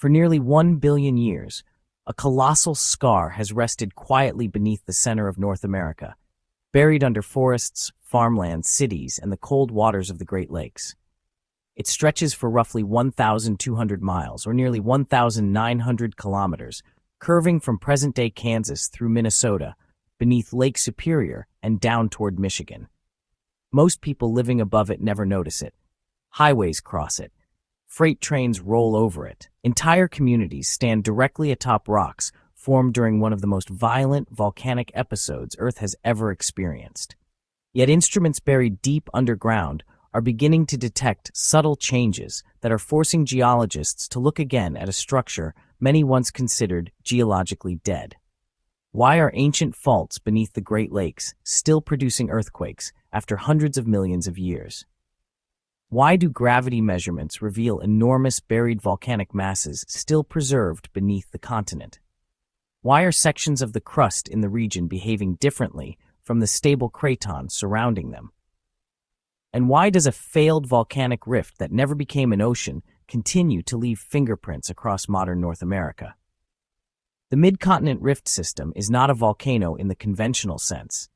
For nearly 1 billion years, a colossal scar has rested quietly beneath the center of North America, buried under forests, farmlands, cities, and the cold waters of the Great Lakes. It stretches for roughly 1,200 miles, or nearly 1,900 kilometers, curving from present-day Kansas through Minnesota, beneath Lake Superior, and down toward Michigan. Most people living above it never notice it. Highways cross it. Freight trains roll over it. Entire communities stand directly atop rocks formed during one of the most violent volcanic episodes Earth has ever experienced. Yet instruments buried deep underground are beginning to detect subtle changes that are forcing geologists to look again at a structure many once considered geologically dead. Why are ancient faults beneath the Great Lakes still producing earthquakes after hundreds of millions of years? Why do gravity measurements reveal enormous buried volcanic masses still preserved beneath the continent? Why are sections of the crust in the region behaving differently from the stable cratons surrounding them? And why does a failed volcanic rift that never became an ocean continue to leave fingerprints across modern North America? The Midcontinent Rift system is not a volcano in the conventional sense.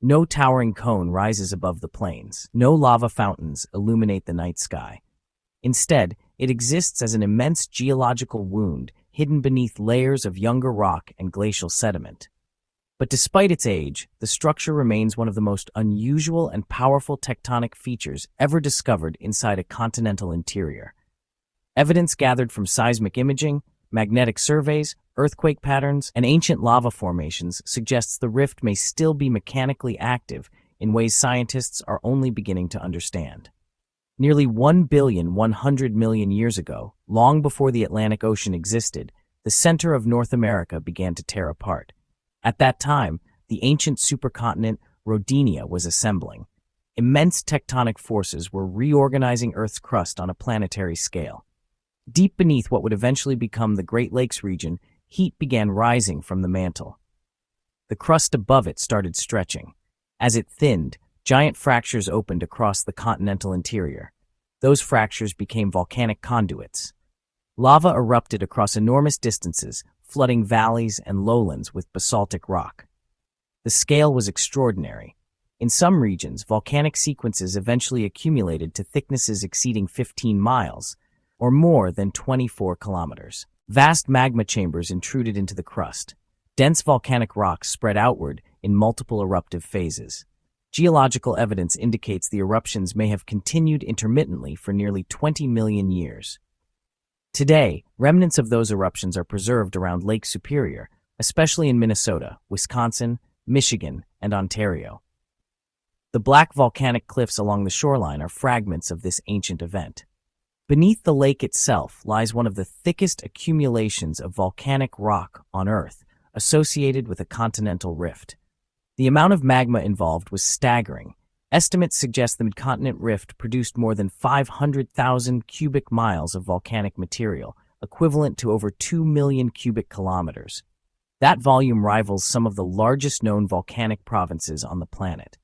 No towering cone rises above the plains. No lava fountains illuminate the night sky. Instead, it exists as an immense geological wound hidden beneath layers of younger rock and glacial sediment. But despite its age, the structure remains one of the most unusual and powerful tectonic features ever discovered inside a continental interior. Evidence gathered from seismic imaging, magnetic surveys, earthquake patterns, and ancient lava formations suggests the rift may still be mechanically active in ways scientists are only beginning to understand. Nearly 1,100,000,000 years ago, long before the Atlantic Ocean existed, the center of North America began to tear apart. At that time, the ancient supercontinent Rodinia was assembling. Immense tectonic forces were reorganizing Earth's crust on a planetary scale. Deep beneath what would eventually become the Great Lakes region, heat began rising from the mantle. The crust above it started stretching. As it thinned, giant fractures opened across the continental interior. Those fractures became volcanic conduits. Lava erupted across enormous distances, flooding valleys and lowlands with basaltic rock. The scale was extraordinary. In some regions, volcanic sequences eventually accumulated to thicknesses exceeding 15 miles, or more than 24 kilometers. Vast magma chambers intruded into the crust. Dense volcanic rocks spread outward in multiple eruptive phases. Geological evidence indicates the eruptions may have continued intermittently for nearly 20 million years. Today, remnants of those eruptions are preserved around Lake Superior, especially in Minnesota, Wisconsin, Michigan, and Ontario. The black volcanic cliffs along the shoreline are fragments of this ancient event. Beneath the lake itself lies one of the thickest accumulations of volcanic rock on Earth, associated with a continental rift. The amount of magma involved was staggering. Estimates suggest the Midcontinent Rift produced more than 500,000 cubic miles of volcanic material, equivalent to over 2 million cubic kilometers. That volume rivals some of the largest known volcanic provinces on the planet.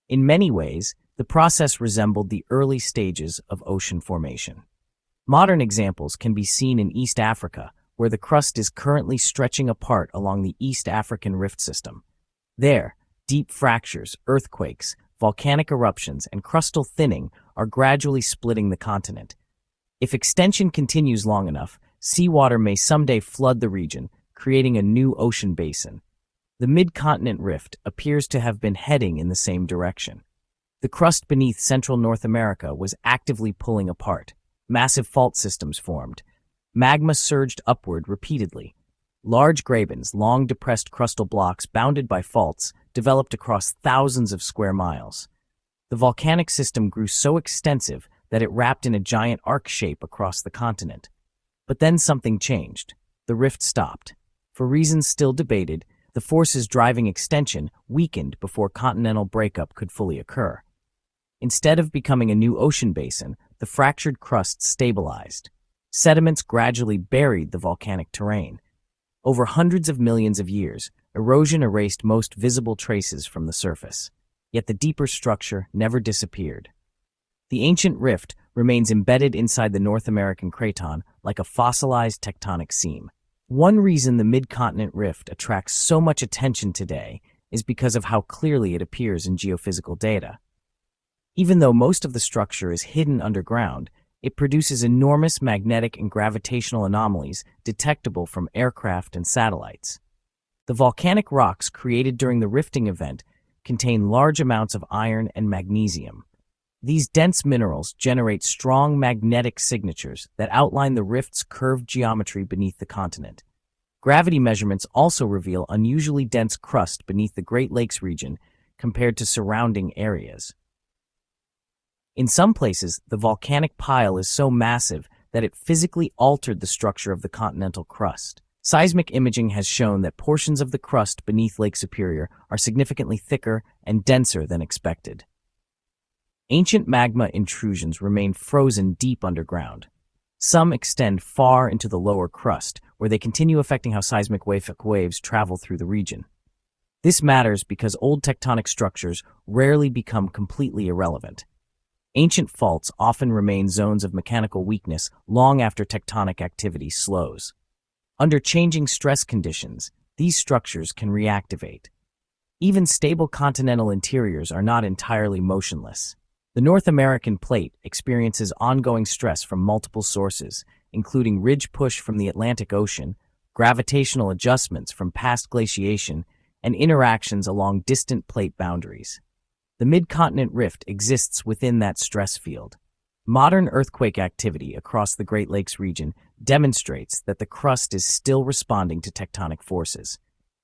In many ways, the process resembled the early stages of ocean formation. Modern examples can be seen in East Africa, where the crust is currently stretching apart along the East African Rift system. There, deep fractures, earthquakes, volcanic eruptions, and crustal thinning are gradually splitting the continent. If extension continues long enough, seawater may someday flood the region, creating a new ocean basin. The Midcontinent Rift appears to have been heading in the same direction. The crust beneath central North America was actively pulling apart. Massive fault systems formed. Magma surged upward repeatedly. Large grabens, long depressed crustal blocks bounded by faults, developed across thousands of square miles. The volcanic system grew so extensive that it wrapped in a giant arc shape across the continent. But then something changed. The rift stopped. For reasons still debated, the forces driving extension weakened before continental breakup could fully occur. Instead of becoming a new ocean basin, the fractured crust stabilized. Sediments gradually buried the volcanic terrain. Over hundreds of millions of years, erosion erased most visible traces from the surface. Yet the deeper structure never disappeared. The ancient rift remains embedded inside the North American craton like a fossilized tectonic seam. One reason the Midcontinent Rift attracts so much attention today is because of how clearly it appears in geophysical data. Even though most of the structure is hidden underground, it produces enormous magnetic and gravitational anomalies detectable from aircraft and satellites. The volcanic rocks created during the rifting event contain large amounts of iron and magnesium. These dense minerals generate strong magnetic signatures that outline the rift's curved geometry beneath the continent. Gravity measurements also reveal unusually dense crust beneath the Great Lakes region compared to surrounding areas. In some places, the volcanic pile is so massive that it physically altered the structure of the continental crust. Seismic imaging has shown that portions of the crust beneath Lake Superior are significantly thicker and denser than expected. Ancient magma intrusions remain frozen deep underground. Some extend far into the lower crust, where they continue affecting how seismic waves travel through the region. This matters because old tectonic structures rarely become completely irrelevant. Ancient faults often remain zones of mechanical weakness long after tectonic activity slows. Under changing stress conditions, these structures can reactivate. Even stable continental interiors are not entirely motionless. The North American plate experiences ongoing stress from multiple sources, including ridge push from the Atlantic Ocean, gravitational adjustments from past glaciation, and interactions along distant plate boundaries. The Midcontinent Rift exists within that stress field. Modern earthquake activity across the Great Lakes region demonstrates that the crust is still responding to tectonic forces.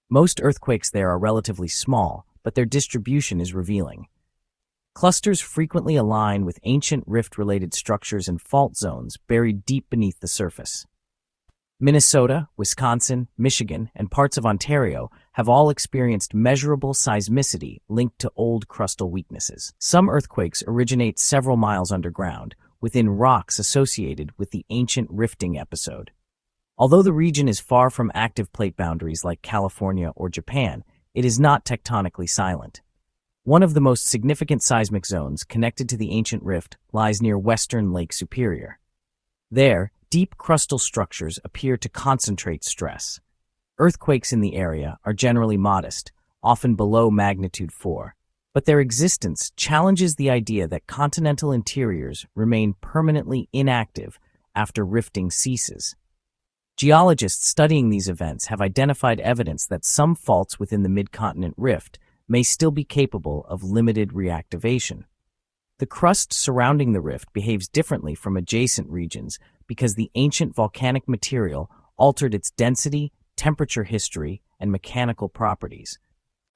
Most earthquakes there are relatively small, but their distribution is revealing. Clusters frequently align with ancient rift-related structures and fault zones buried deep beneath the surface. Minnesota, Wisconsin, Michigan, and parts of Ontario have all experienced measurable seismicity linked to old crustal weaknesses. Some earthquakes originate several miles underground, within rocks associated with the ancient rifting episode. Although the region is far from active plate boundaries like California or Japan, it is not tectonically silent. One of the most significant seismic zones connected to the ancient rift lies near western Lake Superior. There, deep crustal structures appear to concentrate stress. Earthquakes in the area are generally modest, often below magnitude 4, but their existence challenges the idea that continental interiors remain permanently inactive after rifting ceases. Geologists studying these events have identified evidence that some faults within the Midcontinent Rift may still be capable of limited reactivation. The crust surrounding the rift behaves differently from adjacent regions because the ancient volcanic material altered its density, temperature history, and mechanical properties.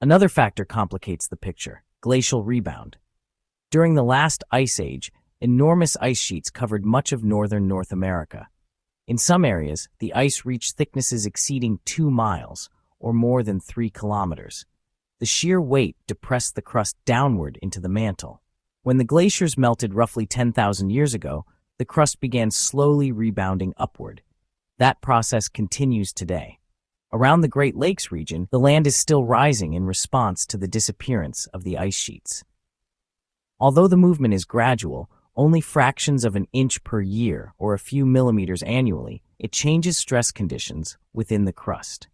Another factor complicates the picture: glacial rebound. During the last ice age, enormous ice sheets covered much of northern North America. In some areas, the ice reached thicknesses exceeding 2 miles, or more than 3 kilometers. The sheer weight depressed the crust downward into the mantle. When the glaciers melted roughly 10,000 years ago, the crust began slowly rebounding upward. That process continues today. Around the Great Lakes region, the land is still rising in response to the disappearance of the ice sheets. Although the movement is gradual, only fractions of an inch per year or a few millimeters annually, it changes stress conditions within the crust.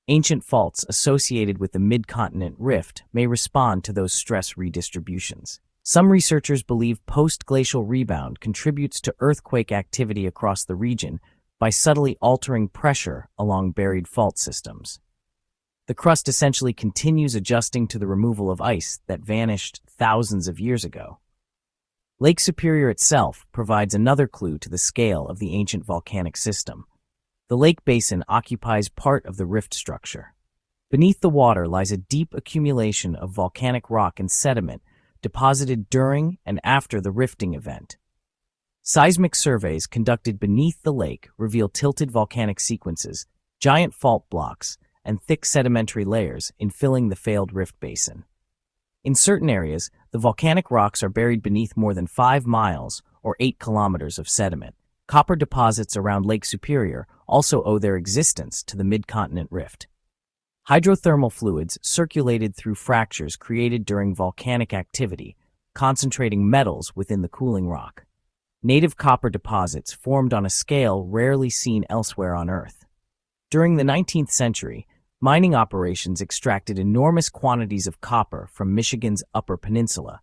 Ancient faults associated with the Midcontinent Rift may respond to those stress redistributions. Some researchers believe post-glacial rebound contributes to earthquake activity across the region by subtly altering pressure along buried fault systems. The crust essentially continues adjusting to the removal of ice that vanished thousands of years ago. Lake Superior itself provides another clue to the scale of the ancient volcanic system. The lake basin occupies part of the rift structure. Beneath the water lies a deep accumulation of volcanic rock and sediment deposited during and after the rifting event. Seismic surveys conducted beneath the lake reveal tilted volcanic sequences, giant fault blocks, and thick sedimentary layers infilling the failed rift basin. In certain areas, the volcanic rocks are buried beneath more than 5 miles or 8 kilometers of sediment. Copper deposits around Lake Superior also owe their existence to the Midcontinent Rift. Hydrothermal fluids circulated through fractures created during volcanic activity, concentrating metals within the cooling rock. native copper deposits formed on a scale rarely seen elsewhere on Earth. During the 19th century, mining operations extracted enormous quantities of copper from Michigan's Upper Peninsula.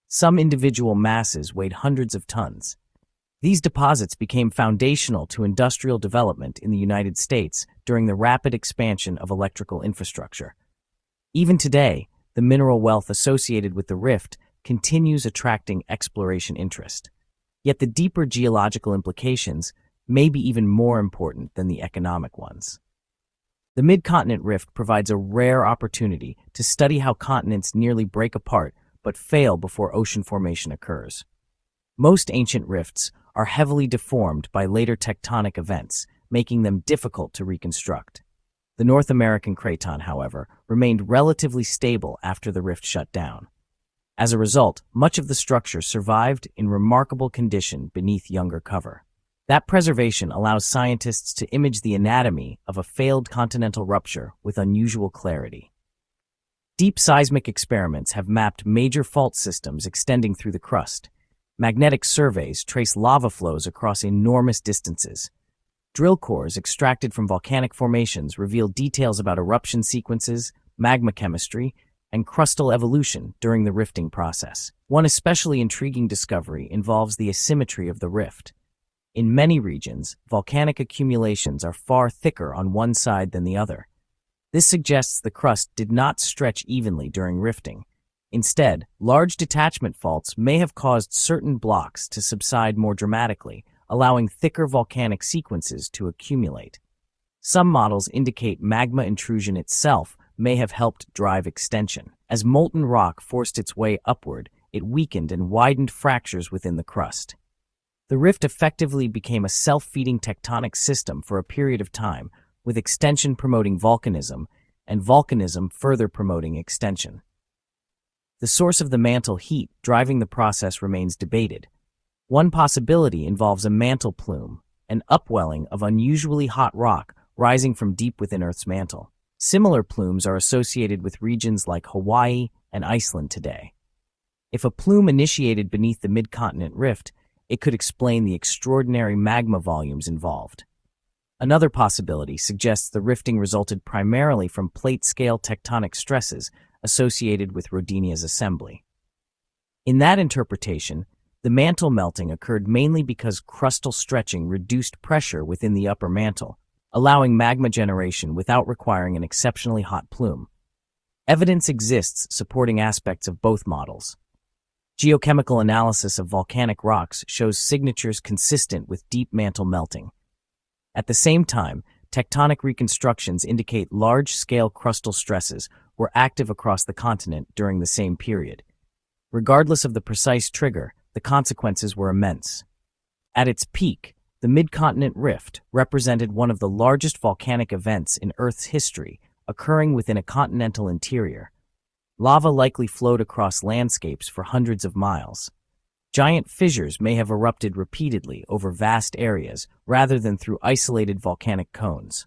Some individual masses weighed hundreds of tons. These deposits became foundational to industrial development in the United States during the rapid expansion of electrical infrastructure. Even today, the mineral wealth associated with the rift continues attracting exploration interest. Yet the deeper geological implications may be even more important than the economic ones. The Midcontinent Rift provides a rare opportunity to study how continents nearly break apart but fail before ocean formation occurs. Most ancient rifts are heavily deformed by later tectonic events, making them difficult to reconstruct. The North American craton, however, remained relatively stable after the rift shut down. As a result, much of the structure survived in remarkable condition beneath younger cover. That preservation allows scientists to image the anatomy of a failed continental rupture with unusual clarity. Deep seismic experiments have mapped major fault systems extending through the crust. Magnetic surveys trace lava flows across enormous distances. Drill cores extracted from volcanic formations reveal details about eruption sequences, magma chemistry, and crustal evolution during the rifting process. One especially intriguing discovery involves the asymmetry of the rift. In many regions, volcanic accumulations are far thicker on one side than the other. This suggests the crust did not stretch evenly during rifting. Instead, large detachment faults may have caused certain blocks to subside more dramatically, allowing thicker volcanic sequences to accumulate. Some models indicate magma intrusion itself may have helped drive extension. As molten rock forced its way upward, it weakened and widened fractures within the crust. The rift effectively became a self-feeding tectonic system for a period of time, with extension promoting volcanism and volcanism further promoting extension. The source of the mantle heat driving the process remains debated. One possibility involves a mantle plume, an upwelling of unusually hot rock rising from deep within Earth's mantle. Similar plumes are associated with regions like Hawaii and Iceland today. If a plume initiated beneath the Midcontinent Rift, it could explain the extraordinary magma volumes involved. Another possibility suggests the rifting resulted primarily from plate-scale tectonic stresses associated with Rodinia's assembly. In that interpretation, the mantle melting occurred mainly because crustal stretching reduced pressure within the upper mantle, allowing magma generation without requiring an exceptionally hot plume. Evidence exists supporting aspects of both models. Geochemical analysis of volcanic rocks shows signatures consistent with deep mantle melting. At the same time, tectonic reconstructions indicate large-scale crustal stresses were active across the continent during the same period. Regardless of the precise trigger, the consequences were immense. At its peak, the Midcontinent Rift represented one of the largest volcanic events in Earth's history, occurring within a continental interior. Lava likely flowed across landscapes for hundreds of miles. Giant fissures may have erupted repeatedly over vast areas rather than through isolated volcanic cones.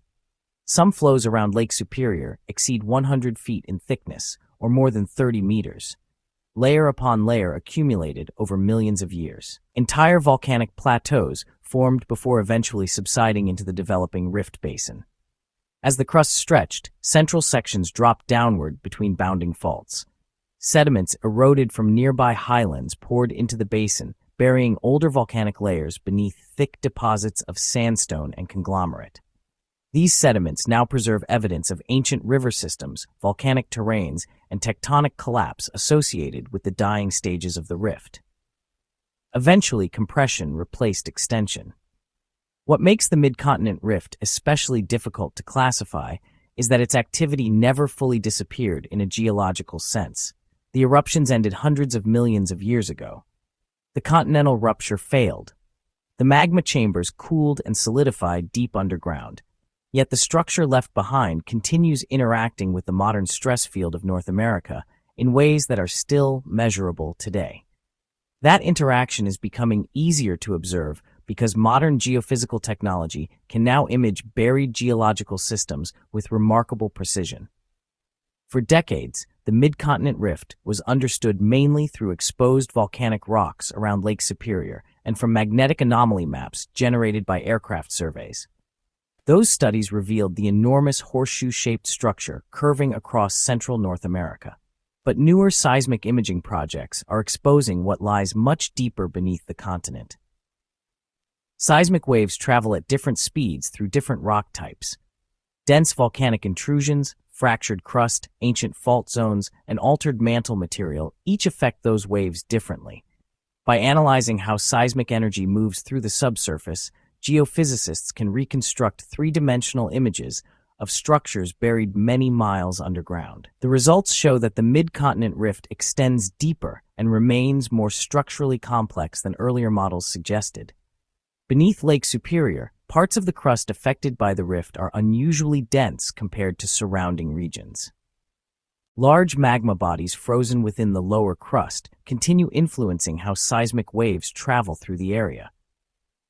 Some flows around Lake Superior exceed 100 feet in thickness, or more than 30 meters. Layer upon layer accumulated over millions of years. Entire volcanic plateaus formed before eventually subsiding into the developing rift basin. As the crust stretched, central sections dropped downward between bounding faults. Sediments eroded from nearby highlands poured into the basin, burying older volcanic layers beneath thick deposits of sandstone and conglomerate. These sediments now preserve evidence of ancient river systems, volcanic terrains, and tectonic collapse associated with the dying stages of the rift. Eventually, compression replaced extension. What makes the Midcontinent Rift especially difficult to classify is that its activity never fully disappeared in a geological sense. The eruptions ended hundreds of millions of years ago. The continental rupture failed. The magma chambers cooled and solidified deep underground. Yet the structure left behind continues interacting with the modern stress field of North America in ways that are still measurable today. That interaction is becoming easier to observe because modern geophysical technology can now image buried geological systems with remarkable precision. For decades, the Midcontinent Rift was understood mainly through exposed volcanic rocks around Lake Superior and from magnetic anomaly maps generated by aircraft surveys. Those studies revealed the enormous horseshoe-shaped structure curving across central North America. But newer seismic imaging projects are exposing what lies much deeper beneath the continent. Seismic waves travel at different speeds through different rock types. Dense volcanic intrusions, fractured crust, ancient fault zones, and altered mantle material each affect those waves differently. By analyzing how seismic energy moves through the subsurface, geophysicists can reconstruct three-dimensional images of structures buried many miles underground. The results show that the Midcontinent Rift extends deeper and remains more structurally complex than earlier models suggested. Beneath Lake Superior, parts of the crust affected by the rift are unusually dense compared to surrounding regions. Large magma bodies frozen within the lower crust continue influencing how seismic waves travel through the area.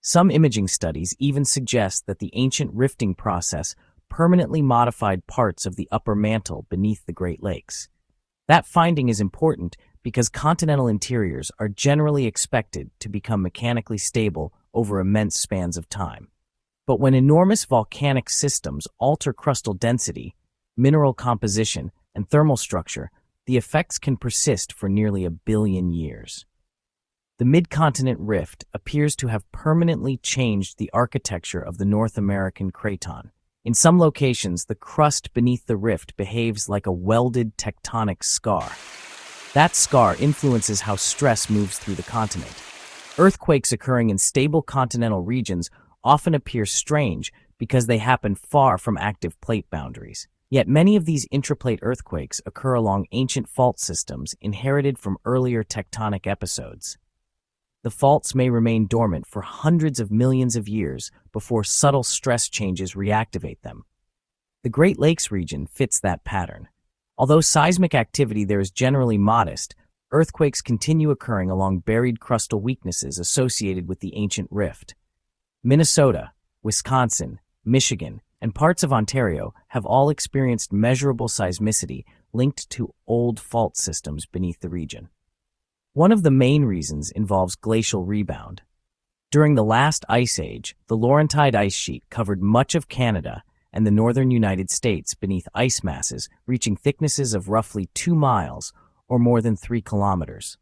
Some imaging studies even suggest that the ancient rifting process permanently modified parts of the upper mantle beneath the Great Lakes. That finding is important because continental interiors are generally expected to become mechanically stable over immense spans of time. But when enormous volcanic systems alter crustal density, mineral composition, and thermal structure, the effects can persist for nearly 1 billion years. The Midcontinent Rift appears to have permanently changed the architecture of the North American craton. In some locations, the crust beneath the rift behaves like a welded tectonic scar. That scar influences how stress moves through the continent. Earthquakes occurring in stable continental regions often appear strange because they happen far from active plate boundaries. Yet many of these intraplate earthquakes occur along ancient fault systems inherited from earlier tectonic episodes. The faults may remain dormant for hundreds of millions of years before subtle stress changes reactivate them. The Great Lakes region fits that pattern. Although seismic activity there is generally modest, earthquakes continue occurring along buried crustal weaknesses associated with the ancient rift. Minnesota, Wisconsin, Michigan, and parts of Ontario have all experienced measurable seismicity linked to old fault systems beneath the region. One of the main reasons involves glacial rebound. During the last ice age, the Laurentide ice sheet covered much of Canada and the northern United States beneath ice masses reaching thicknesses of roughly 2 miles or more than 3 kilometers.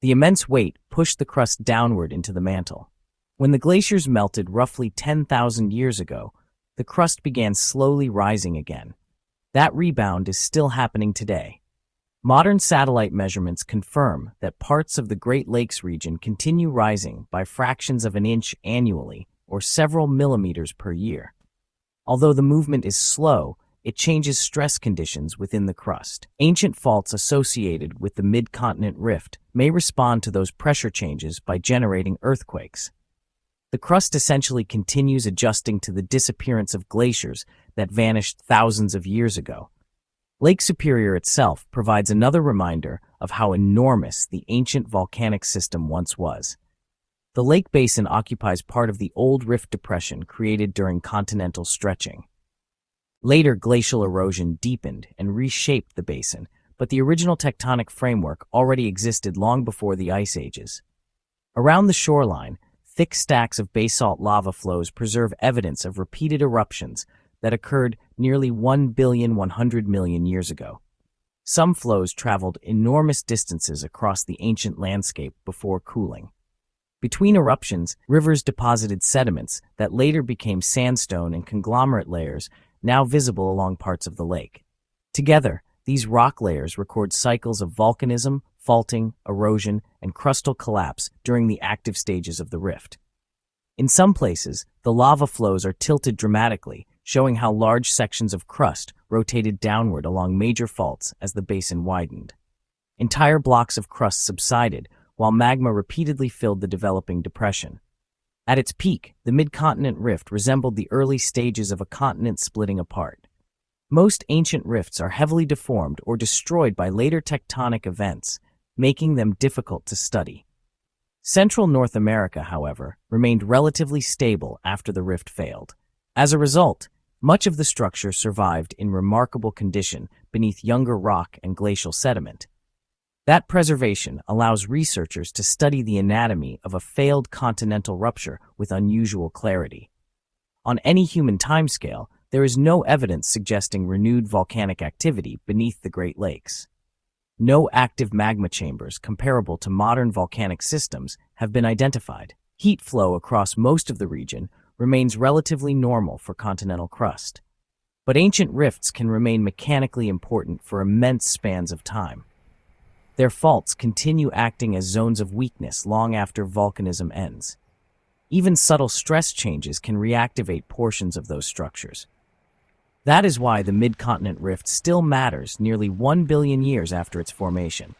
The immense weight pushed the crust downward into the mantle. When the glaciers melted roughly 10,000 years ago, the crust began slowly rising again. That rebound is still happening today. Modern satellite measurements confirm that parts of the Great Lakes region continue rising by fractions of an inch annually or several millimeters per year. Although the movement is slow, it changes stress conditions within the crust. Ancient faults associated with the Midcontinent Rift may respond to those pressure changes by generating earthquakes. The crust essentially continues adjusting to the disappearance of glaciers that vanished thousands of years ago. Lake Superior itself provides another reminder of how enormous the ancient volcanic system once was. The lake basin occupies part of the old rift depression created during continental stretching. Later glacial erosion deepened and reshaped the basin, but the original tectonic framework already existed long before the ice ages. Around the shoreline, thick stacks of basalt lava flows preserve evidence of repeated eruptions that occurred nearly 1,100,000,000 years ago. Some flows traveled enormous distances across the ancient landscape before cooling. Between eruptions, rivers deposited sediments that later became sandstone and conglomerate layers now visible along parts of the lake. Together, these rock layers record cycles of volcanism, faulting, erosion, and crustal collapse during the active stages of the rift. In some places, the lava flows are tilted dramatically, showing how large sections of crust rotated downward along major faults as the basin widened. Entire blocks of crust subsided, while magma repeatedly filled the developing depression. At its peak, the Midcontinent Rift resembled the early stages of a continent splitting apart. Most ancient rifts are heavily deformed or destroyed by later tectonic events, making them difficult to study. Central North America, however, remained relatively stable after the rift failed. As a result, much of the structure survived in remarkable condition beneath younger rock and glacial sediment. That preservation allows researchers to study the anatomy of a failed continental rupture with unusual clarity. On any human timescale, there is no evidence suggesting renewed volcanic activity beneath the Great Lakes. No active magma chambers comparable to modern volcanic systems have been identified. Heat flow across most of the region remains relatively normal for continental crust. But ancient rifts can remain mechanically important for immense spans of time. Their faults continue acting as zones of weakness long after volcanism ends. Even subtle stress changes can reactivate portions of those structures. That is why the Midcontinent Rift still matters nearly 1 billion years after its formation.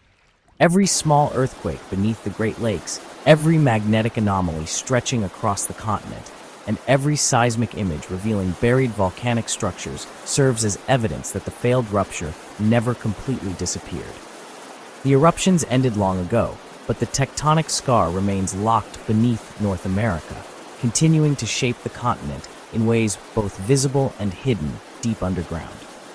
Every small earthquake beneath the Great Lakes, every magnetic anomaly stretching across the continent, and every seismic image revealing buried volcanic structures serves as evidence that the failed rupture never completely disappeared. The eruptions ended long ago, but the tectonic scar remains locked beneath North America, continuing to shape the continent in ways both visible and hidden deep underground.